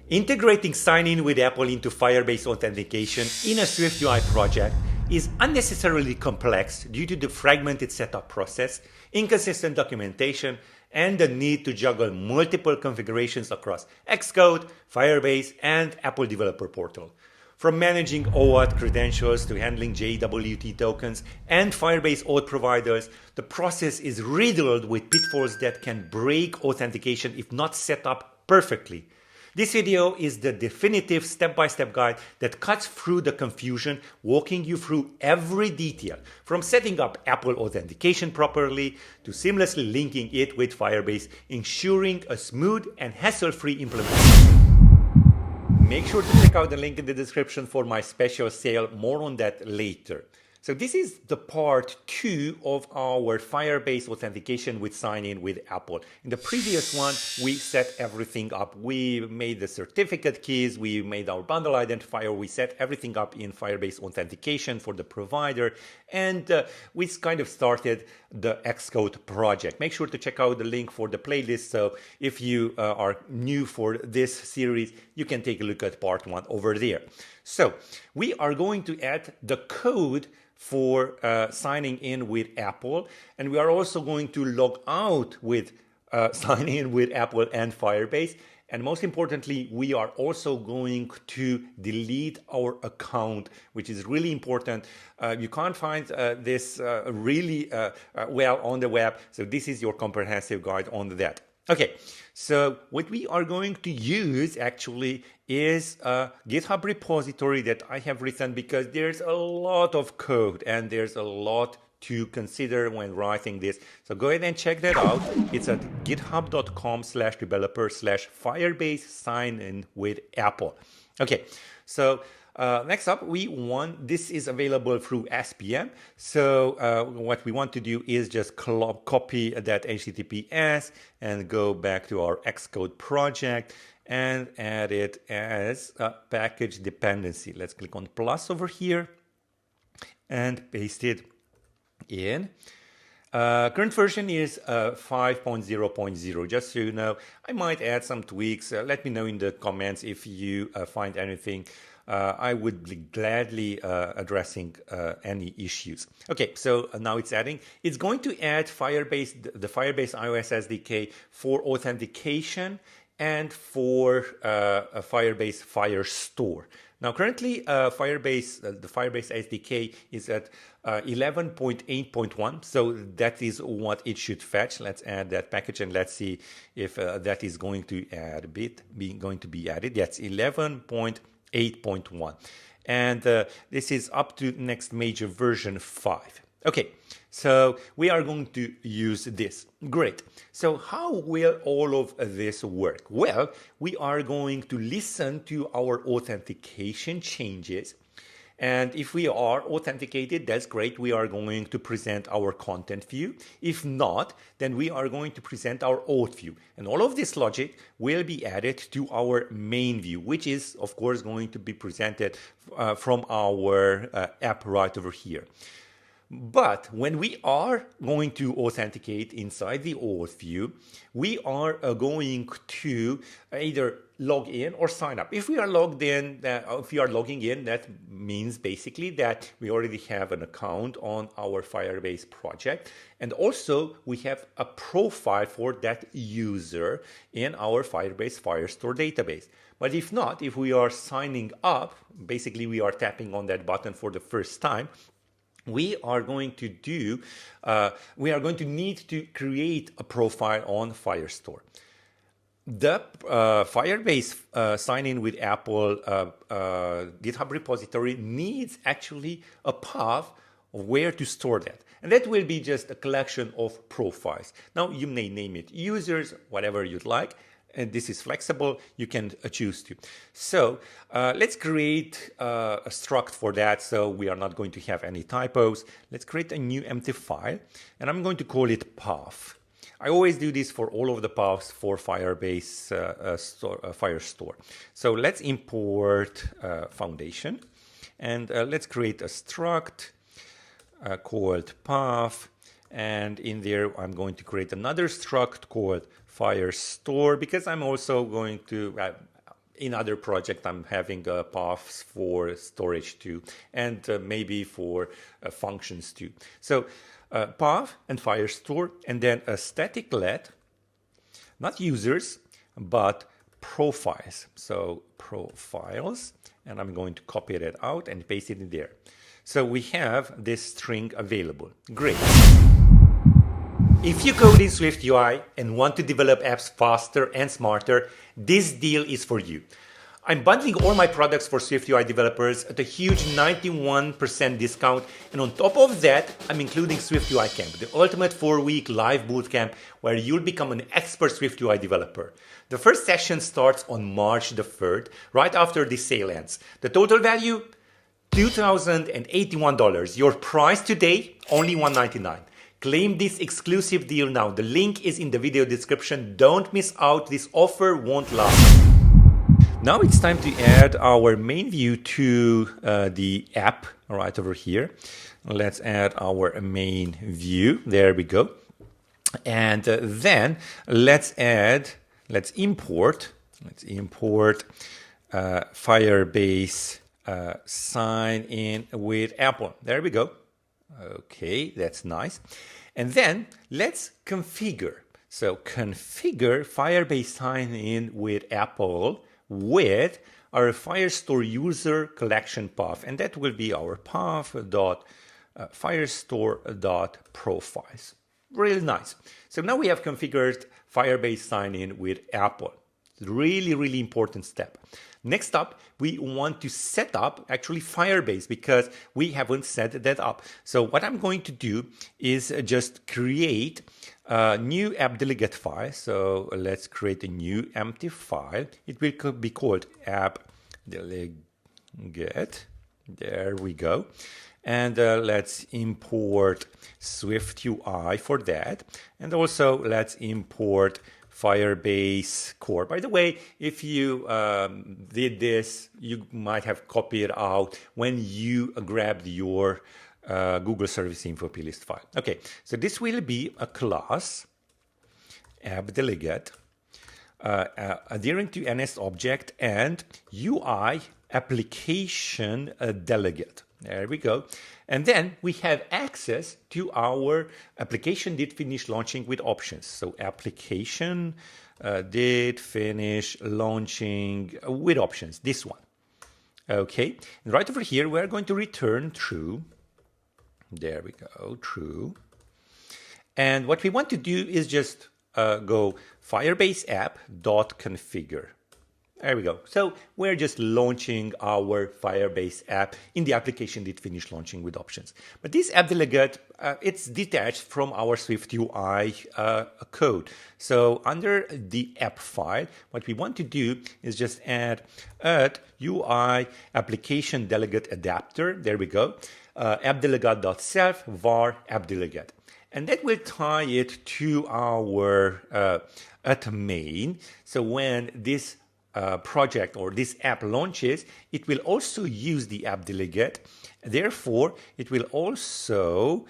Integrating sign-in with Apple into Firebase Authentication in a SwiftUI project is unnecessarily complex due to the fragmented setup process, inconsistent documentation, and the need to juggle multiple configurations across Xcode, Firebase, and Apple Developer Portal. From managing OAuth credentials to handling JWT tokens and Firebase auth providers, the process is riddled with pitfalls that can break authentication if not set up perfectly. This video is the definitive step-by-step guide that cuts through the confusion, walking you through every detail, from setting up Apple authentication properly to seamlessly linking it with Firebase, ensuring a smooth and hassle-free implementation. Make sure to check out the link in the description for my special sale. More on that later. So this is the part 2 of our Firebase authentication with sign-in with Apple. In the previous one, we set everything up. We made the certificate keys, we made our bundle identifier, we set everything up in Firebase authentication for the provider, and we kind of started the Xcode project. Make sure to check out the link for the playlist. So if you are new for this series, you can take a look at part 1 over there. So we are going to add the code for signing in with Apple, and we are also going to log out with sign in with Apple and Firebase, and most importantly we are also going to delete our account, which is really important. You can't find this really well on the web, so this is your comprehensive guide on that. Okay, so what we are going to use actually is a GitHub repository that I have written, because there's a lot of code and there's a lot to consider when writing this. So go ahead and check that out. It's at github.com/developer/Firebase sign in with Apple. Okay, so next up, this is available through SPM. So what we want to do is just copy that HTTPS and go back to our Xcode project and add it as a package dependency. Let's click on plus over here and paste it in. Current version is 5.0.0. Just so you know, I might add some tweaks. Let me know in the comments if you find anything. I would be gladly addressing any issues. Okay, so now it's adding. It's going to add Firebase, the Firebase iOS SDK for authentication and for Firebase Firestore. Now, currently, the Firebase SDK is at 11.8.1, so that is what it should fetch. Let's add that package and let's see if that is going to be added. That's 11.8.1, and this is up to next major version 5. Okay, so we are going to use this. Great. So how will all of this work? Well, we are going to listen to our authentication changes. And if we are authenticated, that's great. We are going to present our content view. If not, then we are going to present our auth view. And all of this logic will be added to our main view, which is, of course, going to be presented from our app right over here. But when we are going to authenticate inside the auth view, we are going to either log in or sign up. If we are logging in, that means basically that we already have an account on our Firebase project, and also we have a profile for that user in our Firebase Firestore database. But if not, if we are signing up, basically we are tapping on that button for the first time, we are going to need to create a profile on Firestore. The Firebase sign-in with Apple GitHub repository needs actually a path of where to store that. And that will be just a collection of profiles. Now, you may name it users, whatever you'd like. And this is flexible, you can choose to. So let's create a struct for that, so we are not going to have any typos. Let's create a new empty file, and I'm going to call it path. I always do this for all of the paths for Firebase Firestore. So let's import foundation, and let's create a struct called path. And in there, I'm going to create another struct called Firestore, because I'm also going to, in other projects, I'm having paths for storage too, and maybe for functions too. So path and Firestore, and then a static let, not users, but profiles. So profiles, and I'm going to copy that out and paste it in there. So we have this string available. Great. If you code in SwiftUI and want to develop apps faster and smarter, this deal is for you. I'm bundling all my products for SwiftUI developers at a huge 91% discount, and on top of that, I'm including SwiftUI Camp, the ultimate 4-week live bootcamp where you'll become an expert SwiftUI developer. The first session starts on March the 3rd, right after the sale ends. The total value, $2,081. Your price today, only $199. Claim this exclusive deal now. The link is in the video description. Don't miss out. This offer won't last. Now it's time to add our main view to the app right over here. Let's add our main view. There we go. And then let's import Firebase sign in with Apple. There we go. Okay, that's nice. And then let's configure. So configure Firebase sign in with Apple with our Firestore user collection path, and that will be our path.firestore.profiles. Really nice. So now we have configured Firebase sign in with Apple. Really, really important step. Next up, we want to set up actually Firebase because we haven't set that up. So what I'm going to do is just create a new app delegate file. So let's create a new empty file. It will be called app delegate. There we go. And let's import SwiftUI for that. And also let's import Firebase core. By the way, if you did this, you might have copied out when you grabbed your Google Service Info plist file. Okay, so this will be a class, app delegate, adhering to NS object and UI application delegate. There we go. And then we have access to our application did finish launching with options. So application did finish launching with options, this one. Okay, and right over here, we're going to return true. There we go, true. And what we want to do is just go Firebase app.configure. There we go. So we're just launching our Firebase app in the application did finish launching with options. But this app delegate, it's detached from our SwiftUI code. So under the app file, what we want to do is just add UI application delegate adapter. There we go. appdelegate.self var appdelegate. And that will tie it to our at main. So when this project or this app launches, it will also use the app delegate. Therefore, it will also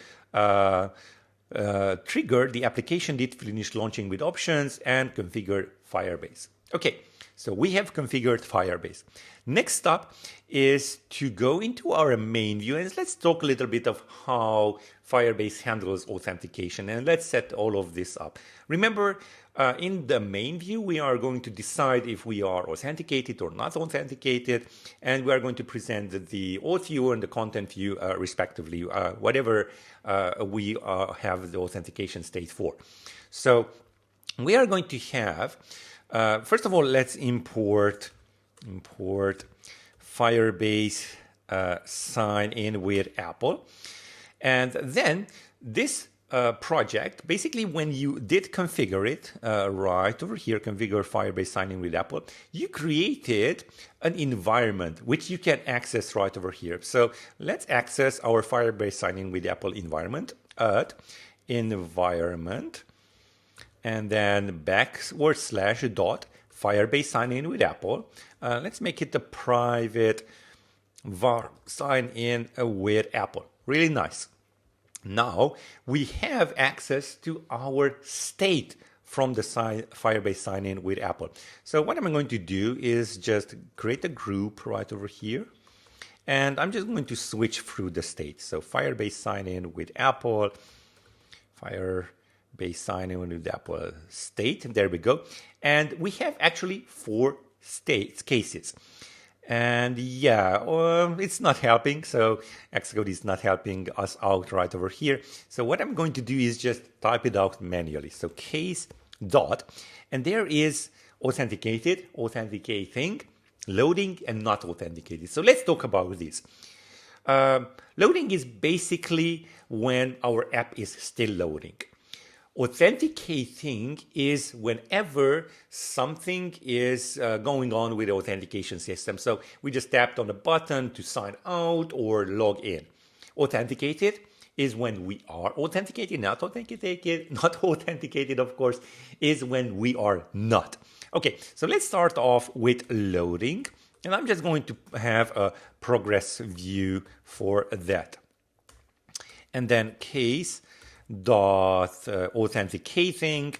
trigger the application did finish launching with options and configure Firebase. Okay, so we have configured Firebase. Next up is to go into our main view and let's talk a little bit of how Firebase handles authentication, and let's set all of this up. Remember, in the main view, we are going to decide if we are authenticated or not authenticated, and we are going to present the auth view and the content view respectively, whatever we have the authentication state for. So we are going to have, first of all, let's import Firebase sign in with Apple. And then this project, basically when you did configure it, right over here, configure Firebase sign in with Apple, you created an environment which you can access right over here. So let's access our Firebase sign in with Apple environment at environment and then / dot Firebase sign in with Apple. Let's make it a private var sign in with Apple. Really nice. Now we have access to our state from the Firebase sign-in with Apple. So what I'm going to do is just create a group right over here. And I'm just going to switch through the states. So Firebase sign-in with Apple, Firebase sign-in with Apple state. There we go. And we have actually 4 cases. And yeah, it's not helping. So Xcode is not helping us out right over here. So what I'm going to do is just type it out manually. So case dot, and there is authenticated, authenticating, loading, and not authenticated. So let's talk about this. Loading is basically when our app is still loading. Authenticating is whenever something is going on with the authentication system. So we just tapped on the button to sign out or log in. Authenticated is when we are authenticated, not authenticated, of course, is when we are not. Okay, so let's start off with loading. And I'm just going to have a progress view for that. And then case dot authenticating.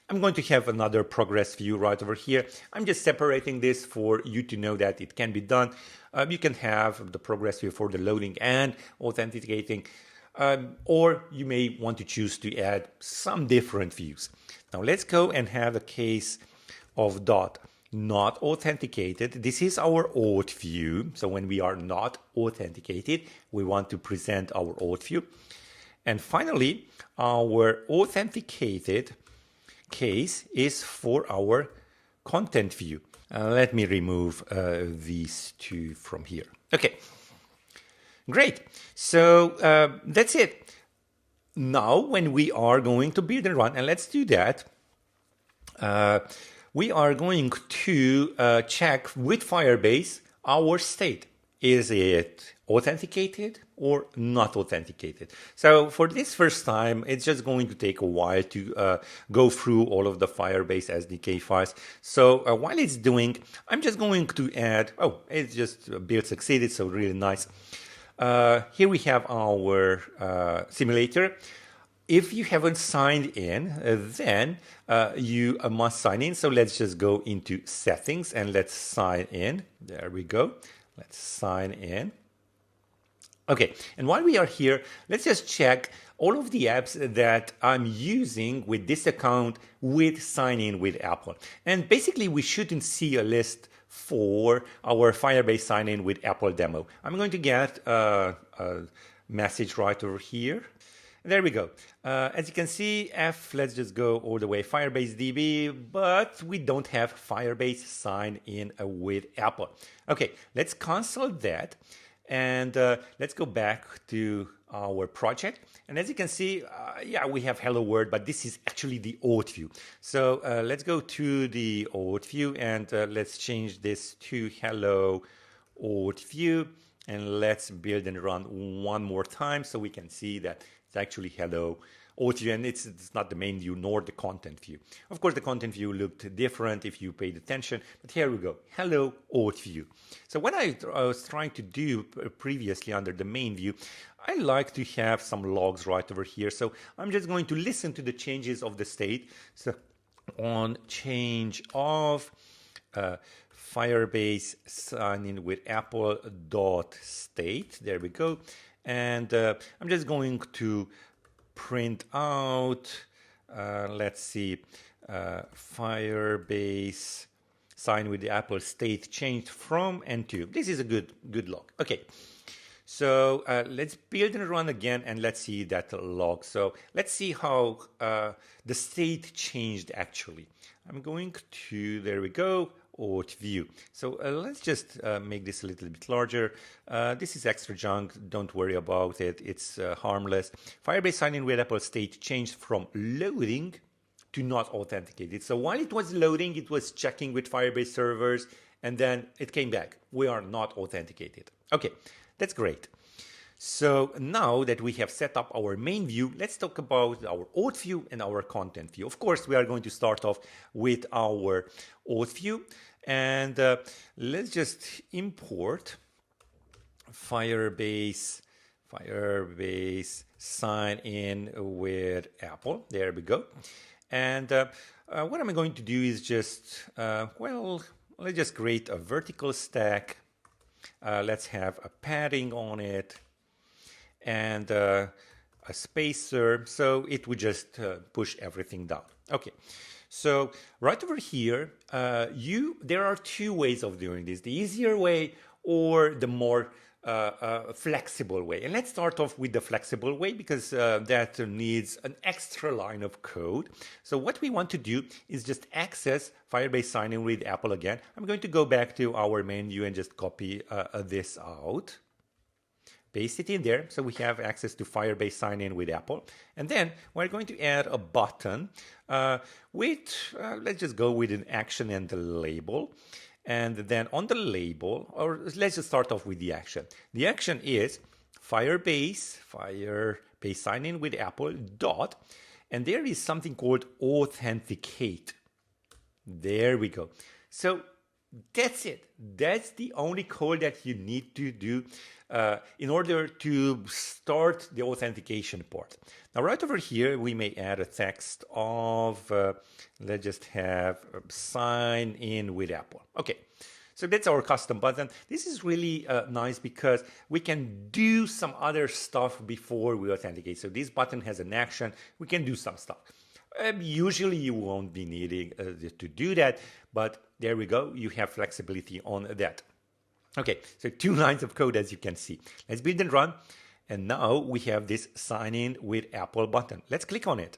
I'm going to have another progress view right over here. I'm just separating this for you to know that it can be done. You can have the progress view for the loading and authenticating, or you may want to choose to add some different views. Now let's go and have a case of dot not authenticated. This is our auth view. So when we are not authenticated, we want to present our auth view. And finally, our authenticated case is for our content view. Let me remove these 2 from here. Okay, great. So that's it. Now, when we are going to build and run, and let's do that, we are going to check with Firebase our state. Is it authenticated or not authenticated? So for this first time, it's just going to take a while to go through all of the Firebase SDK files. So while it's doing, I'm just going to add, it's just build succeeded, so really nice. Here we have our simulator. If you haven't signed in, then you must sign in. So let's just go into settings and let's sign in. There we go. Let's sign in. Okay, and while we are here, let's just check all of the apps that I'm using with this account with sign in with Apple. And basically, we shouldn't see a list for our Firebase sign in with Apple demo. I'm going to get a message right over here. There we go. As you can see, let's just go all the way Firebase DB, but we don't have Firebase sign in with Apple. Okay, let's cancel that and let's go back to our project. And as you can see, we have hello world, but this is actually the auth view. So let's go to the auth view and let's change this to hello auth view. And let's build and run one more time so we can see that it's actually hello auth view, and it's not the main view nor the content view. Of course, the content view looked different if you paid attention, but here we go, hello auth view. So what I was trying to do previously under the main view, I like to have some logs right over here. So I'm just going to listen to the changes of the state. So on change of Firebase sign in with Apple dot state. There we go. And I'm just going to print out, let's see, Firebase sign with the Apple state changed from and to. This is a good log. Okay. So let's build and run again, and let's see that log. So let's see how the state changed actually. I'm going to, there we go, auth view. So let's just make this a little bit larger. This is extra junk. Don't worry about it. It's harmless. Firebase sign in with Apple state changed from loading to not authenticated. So while it was loading, it was checking with Firebase servers, and then it came back. We are not authenticated. Okay, that's great. So now that we have set up our main view, let's talk about our auth view and our content view. Of course, we are going to start off with our auth view, and let's just import Firebase sign in with Apple. There we go. And what I'm going to do is just, well, let's just create a vertical stack. Let's have a padding on it and a spacer, so it would just push everything down. Okay, so right over here, there are two ways of doing this: the easier way or the more flexible way. And let's start off with the flexible way, because that needs an extra line of code. So what we want to do is just access Firebase sign-in with Apple again. I'm going to go back to our menu and just copy this out. Paste it in there, so we have access to Firebase sign-in with Apple. And then we're going to add a button with, let's just go with an action and the label. And then on the label, or let's just start off with the action. The action is Firebase sign-in with Apple dot, and there is something called authenticate. There we go. So that's it. That's the only code that you need to do in order to start the authentication part. Now, right over here, we may add a text of, let's just have sign in with Apple. Okay, so that's our custom button. This is really nice because we can do some other stuff before we authenticate. So this button has an action. We can do some stuff. Usually you won't be needing to do that, but there we go. You have flexibility on that. Okay, so 2 lines of code, as you can see. Let's build and run. And now we have this sign in with Apple button. Let's click on it.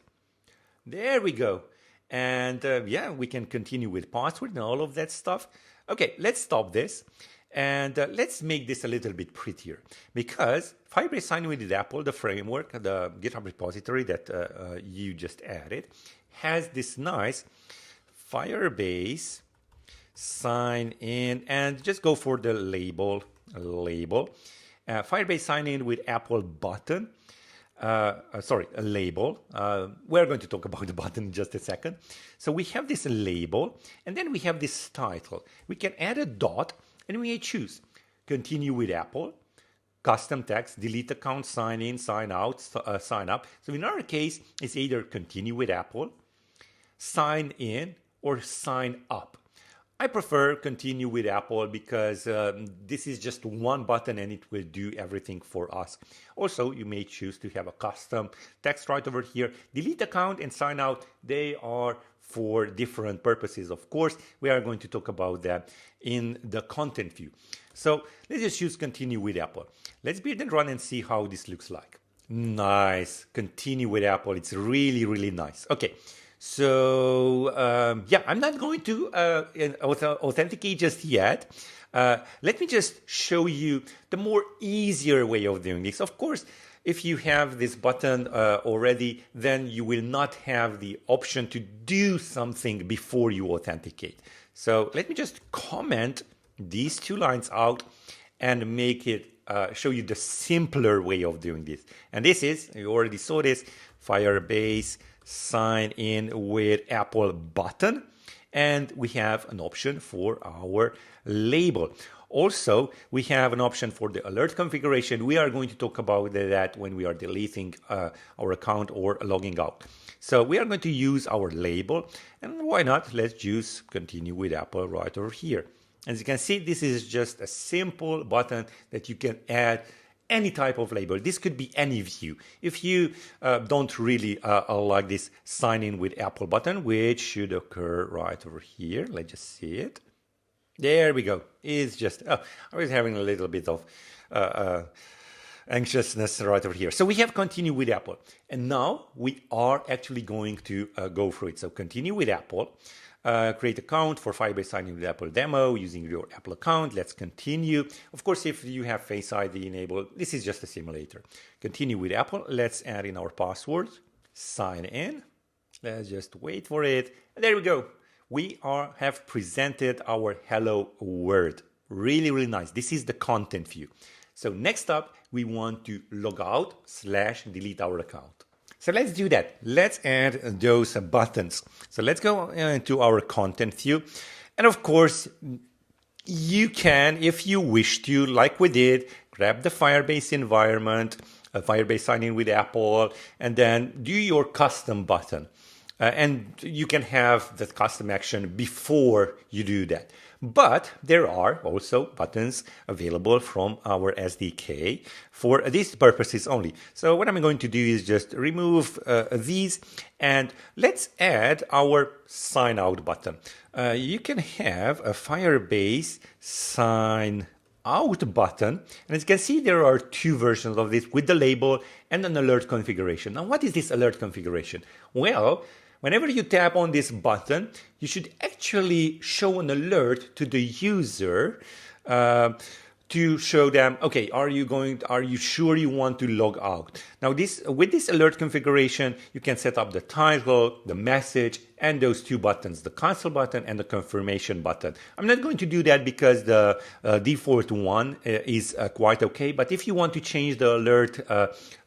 There we go. And yeah, we can continue with password and all of that stuff. Okay, let's stop this. And let's make this a little bit prettier, because Firebase sign-in with Apple, the framework, the GitHub repository that you just added, has this nice Firebase sign in, and just go for the label. Firebase sign in with Apple button. A label. We're going to talk about the button in just a second. So we have this label, and then we have this title. We can add a dot, and we choose continue with Apple, custom text, delete account, sign in, sign out, sign up. So in our case, it's either continue with Apple, sign in, or sign up. I prefer continue with Apple because this is just one button and it will do everything for us. Also, you may choose to have a custom text right over here. Delete account and sign out, they are for different purposes. Of course, we are going to talk about that in the content view. So let's just choose continue with Apple. Let's build and run and see how this looks like. Nice. Continue with Apple. It's really, really nice. Okay. So, yeah, I'm not going to authenticate just yet. Let me just show you the more easier way of doing this. Of course, if you have this button already, then you will not have the option to do something before you authenticate. So let me just comment these 2 lines out and make it show you the simpler way of doing this. And this is, you already saw this, Firebase sign in with Apple button, and we have an option for our label. Also, we have an option for the alert configuration. We are going to talk about that when we are deleting our account or logging out. So we are going to use our label, and why not? Let's use continue with Apple right over here. As you can see, this is just a simple button that you can add any type of label. This could be any view. If you don't really like this sign in with Apple button, which should occur right over here. Let's just see it. There we go. It's just, I was having a little bit of anxiousness right over here. So we have continue with Apple. And now we are actually going to go through it. So continue with Apple. Create account for Firebase signing with Apple demo using your Apple account. Let's continue. Of course, if you have Face ID enabled, this is just a simulator. Continue with Apple. Let's add in our password. Sign in. Let's just wait for it. And there we go. We have presented our hello world. Really, really nice. This is the content view. So next up, we want to log out / delete our account. So let's do that. Let's add those buttons. So let's go into our content view. And of course, you can, if you wish to, like we did, grab the Firebase environment, Firebase sign in with Apple, and then do your custom button. and you can have the custom action before you do that. But there are also buttons available from our SDK for these purposes only. So what I'm going to do is just remove these, and let's add our sign out button. You can have a Firebase sign out button, and as you can see, there are two versions of this with the label and an alert configuration. Now, what is this alert configuration? Well, whenever you tap on this button, you should actually show an alert to the user to show them, okay, are you sure you want to log out? Now, with this alert configuration, you can set up the title, the message, and those two buttons, the cancel button and the confirmation button. I'm not going to do that because the default one is quite okay, but if you want to change the alert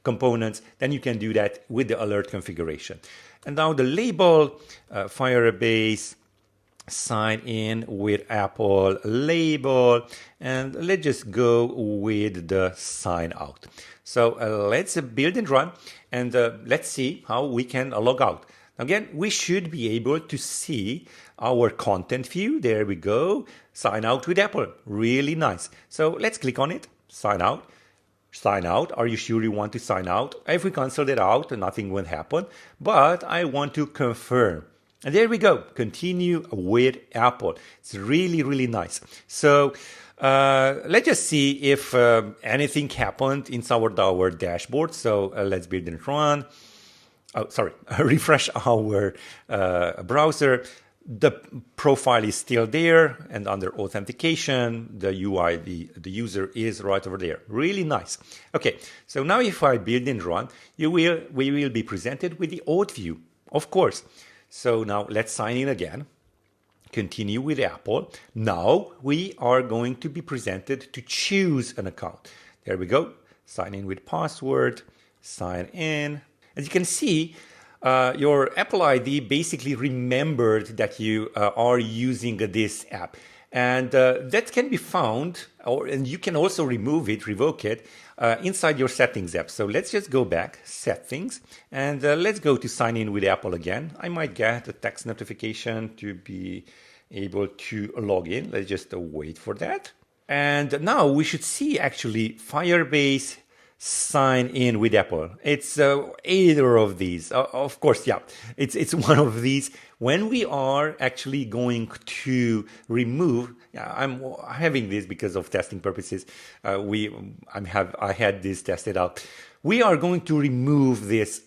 components, then you can do that with the alert configuration. And now the label, Firebase sign in with Apple label, and let's just go with the sign out. So let's build and run, and let's see how we can log out. Again, we should be able to see our content view. There we go. Sign out with Apple. Really nice. So let's click on it. Sign out. Sign out. Are you sure you want to sign out? If we cancel it out, nothing will happen. But I want to confirm. And there we go. Continue with Apple. It's really, really nice. So let's just see if anything happened inside our dashboard. So let's build and run. Oh, sorry, refresh our browser. The profile is still there, and under authentication, the UI, the user is right over there. Really nice. Okay, so now if I build and run, we will be presented with the auth view, of course. So now let's sign in again. Continue with Apple. Now we are going to be presented to choose an account. There we go. Sign in with password. Sign in. As you can see, your Apple ID basically remembered that you are using this app. And that can be found, and you can also revoke it inside your settings app. So let's just go back, settings, and let's go to sign in with Apple again. I might get a text notification to be able to log in. Let's just wait for that. And now we should see actually Firebase sign in with Apple. It's either of these. Of course, yeah, it's one of these. When we are actually going to remove, I'm having this because of testing purposes. I had this tested out. We are going to remove this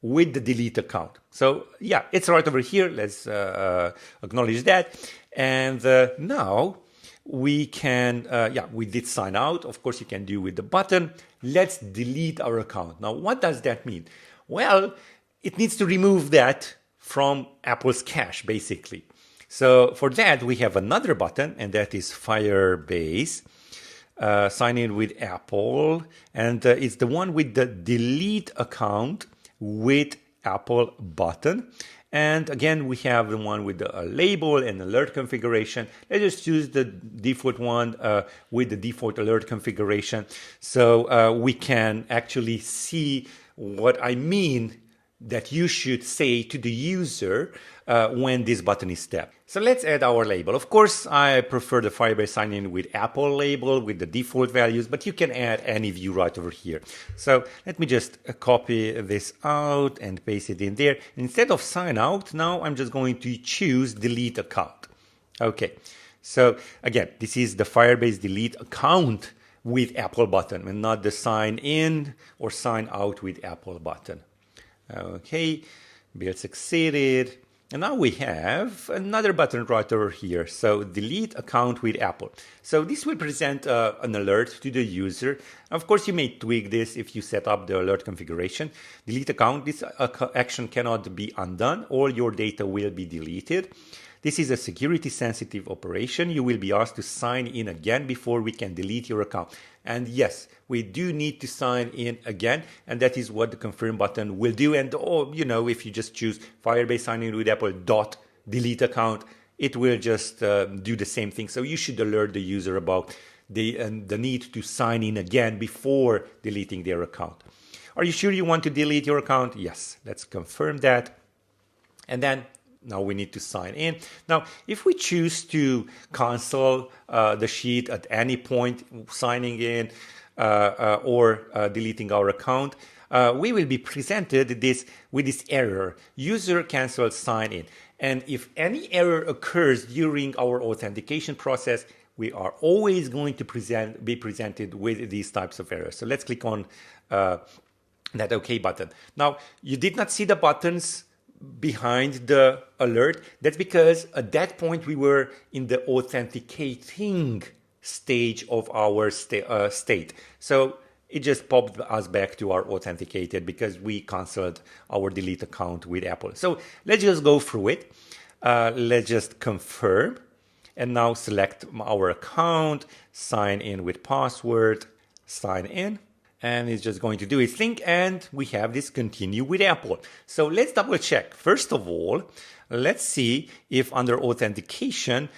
with the delete account. So yeah, it's right over here. Let's acknowledge that. And now we can, we did sign out. Of course, you can do with the button. Let's delete our account. Now, what does that mean? Well, it needs to remove that from Apple's cache, basically. So for that, we have another button, and that is Firebase. Sign in with Apple. And it's the one with the delete account with Apple button. And again, we have the one with the label and alert configuration. Let's just choose the default one with the default alert configuration. So we can actually see what I mean that you should say to the user when this button is tapped. So let's add our label. Of course, I prefer the Firebase sign in with Apple label with the default values, but you can add any view right over here. So let me just copy this out and paste it in there. Instead of sign out, now I'm just going to choose delete account. Okay, so again, this is the Firebase delete account with Apple button and not the sign in or sign out with Apple button. Okay, build succeeded. And now we have another button right over here. So delete account with Apple. So this will present an alert to the user. Of course, you may tweak this if you set up the alert configuration. Delete account, this action cannot be undone. All your data will be deleted. This is a security sensitive operation. You will be asked to sign in again before we can delete your account. And yes, we do need to sign in again, and that is what the confirm button will do. And if you just choose Firebase sign in with Apple .delete account, it will just do the same thing. So you should alert the user about the need to sign in again before deleting their account. Are you sure you want to delete your account? Yes, let's confirm that. And then now we need to sign in. Now, if we choose to cancel the sheet at any point, signing in or deleting our account, we will be presented with this error, user cancelled sign in. And if any error occurs during our authentication process, we are always going to be presented with these types of errors. So let's click on that OK button. Now, you did not see the buttons behind the alert. That's because at that point we were in the authenticating stage of our state. So it just popped us back to our authenticated because we canceled our delete account with Apple. So let's just go through it. Let's just confirm and now select our account, sign in with password, sign in. And it's just going to do its thing, and we have this continue with Apple. So let's double check. First of all, let's see if under authentication,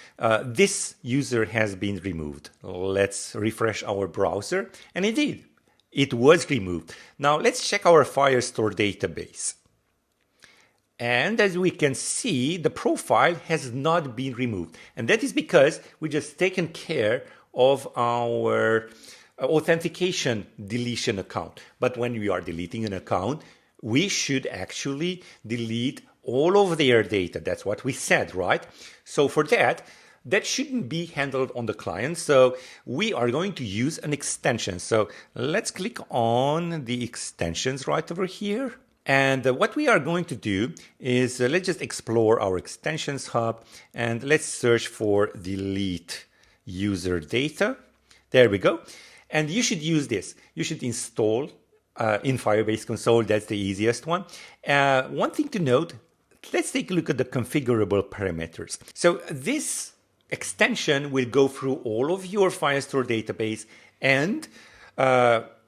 this user has been removed. Let's refresh our browser, and indeed, it was removed. Now let's check our Firestore database. And as we can see, the profile has not been removed. And that is because we just taken care of our authentication deletion account. But when we are deleting an account, we should actually delete all of their data. That's what we said, right? So for that shouldn't be handled on the client. So we are going to use an extension. So let's click on the extensions right over here. And what we are going to do is let's just explore our extensions hub and let's search for delete user data. There we go. And you should use this. You should install in Firebase console. That's the easiest one. One thing to note, let's take a look at the configurable parameters. So this extension will go through all of your Firestore database and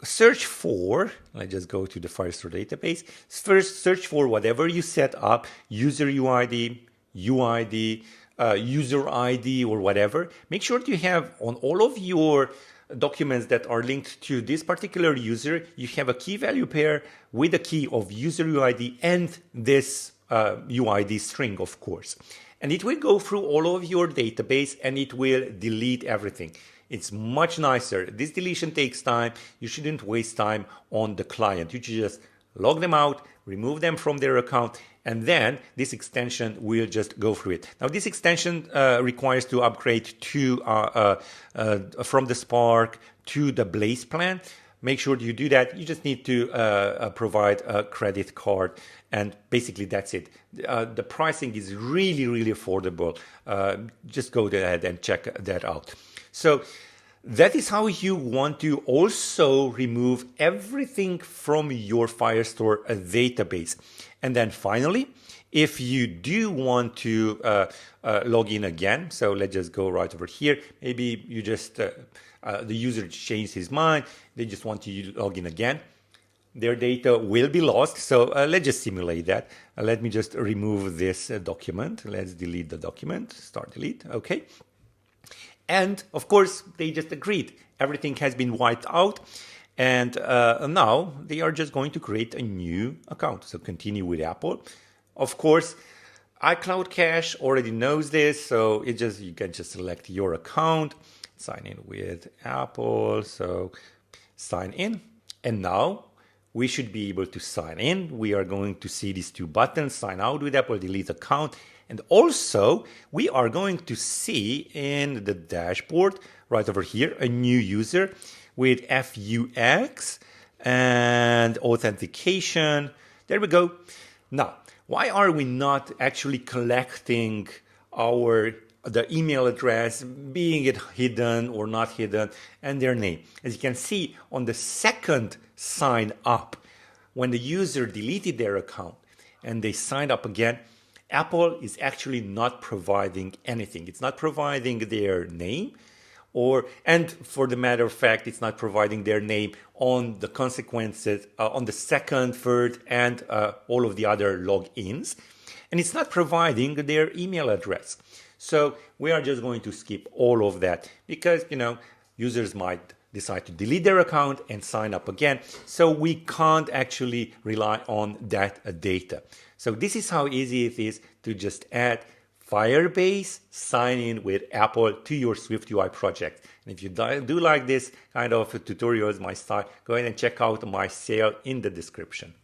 search for, let's just go to the Firestore database. First, search for whatever you set up, user UID, UID, user ID, or whatever. Make sure you have on all of your documents that are linked to this particular user, you have a key value pair with a key of user UID and this UID string, of course. And it will go through all of your database and it will delete everything. It's much nicer. This deletion takes time. You shouldn't waste time on the client. You should just log them out, remove them from their account, and then this extension will just go through it. Now, this extension requires to upgrade to from the Spark to the Blaze plan. Make sure you do that. You just need to provide a credit card, and basically that's it. The pricing is really, really affordable. Just go ahead and check that out. So that is how you want to also remove everything from your Firestore database. And then finally, if you do want to log in again, so let's just go right over here. Maybe you just, the user changed his mind. They just want to log in again. Their data will be lost. So let's just simulate that. Let me just remove this document. Let's delete the document. Start delete. Okay. And of course, they just agreed. Everything has been wiped out. And now they are just going to create a new account. So continue with Apple. Of course, iCloud Cache already knows this. So you can just select your account, sign in with Apple. So sign in. And now we should be able to sign in. We are going to see these two buttons, sign out with Apple, delete account. And also, we are going to see in the dashboard right over here, a new user with FUX and authentication. There we go. Now, why are we not actually collecting the email address, being it hidden or not hidden, and their name? As you can see on the second sign up, when the user deleted their account and they signed up again, Apple is actually not providing anything. It's not providing their name, and for the matter of fact, it's not providing their name on the consequences, on the second, third, and all of the other logins. And it's not providing their email address. So we are just going to skip all of that because, users might decide to delete their account and sign up again. So we can't actually rely on that data. So this is how easy it is to just add Firebase sign in with Apple to your SwiftUI project. And if you do like this kind of tutorials, my style, go ahead and check out my sale in the description.